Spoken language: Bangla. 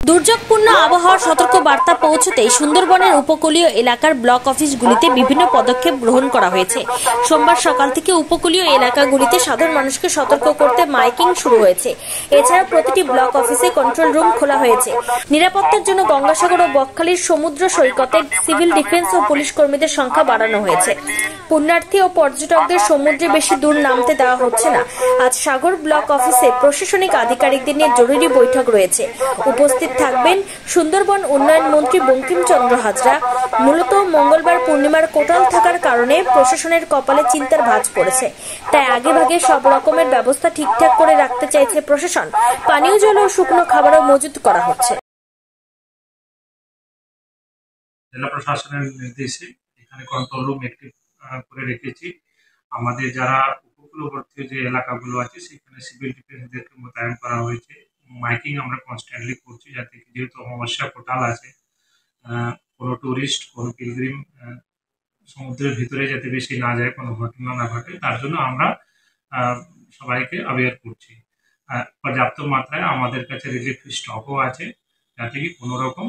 দুর্যোগপূর্ণ আবহাওয়ার সতর্ক বার্তা পৌঁছতেই সুন্দরবনের উপকূলীয় এলাকার ব্লক অফিসগুলিতে বিভিন্ন পদক্ষেপ গ্রহণ করা হয়েছে। সোমবার সকাল থেকে উপকূলীয় এলাকাগুলিতে সাধারণ মানুষকে সতর্ক করতে মাইকিং শুরু হয়েছে। এছাড়া প্রতিটি ব্লক অফিসে কন্ট্রোল রুম খোলা হয়েছে। নিরাপত্তার জন্য গঙ্গাসাগর ও বকখালির সমুদ্র সৈকতে সিভিল ডিফেন্স ও পুলিশ কর্মীদের সংখ্যা বাড়ানো হয়েছে। পুণ্যার্থী ও পর্যটকদের সমুদ্রে বেশি দূর নামতে দেওয়া হচ্ছে না। আজ সাগর ব্লক অফিসে প্রশাসনিক আধিকারিকদের নিয়ে জরুরি বৈঠক রয়েছে। উপস্থিত থাকবেন সুন্দরবন উন্নয়ন মন্ত্রী বঙ্কিমচন্দ্র হাজরা। মূলত মঙ্গলবার পূর্ণিমার কোটাল থাকার কারণে প্রশাসনের কপালে চিন্তার ভাঁজ পড়েছে, তাই আগেভাগে সব রকমের ব্যবস্থা ঠিকঠাক করে রাখতে চাইছে প্রশাসন। পানীয় জল ও শুকনো খাবারও মজুত করা হচ্ছে। জেলা প্রশাসনের নির্দেশে এখানে কন্ট্রোল রুম অ্যাক্টিভ করে রেখেছি। আমাদের যারা উপকূলবর্তী যে এলাকাগুলো আছে সেখানে সিভিল ডিফেন্সদেরকে মোতায়েন করা হয়েছে। মাইকিং আমরা কনস্ট্যান্টলি করছি, যাতে যেহেতু অমাবস্যা কোটাল আছে, কোনো টুরিস্ট কোনো পিলগ্রিম সমুদ্রের ভিতরে যাতে বেশি না যায়, কোনো ঘটনা না ঘটে, তার জন্য আমরা সবাইকে অ্যাওয়্যার করছি। পর্যাপ্ত মাত্রায় আমাদের কাছে রিলিফ স্টকও আছে, যাতে কি কোনো রকম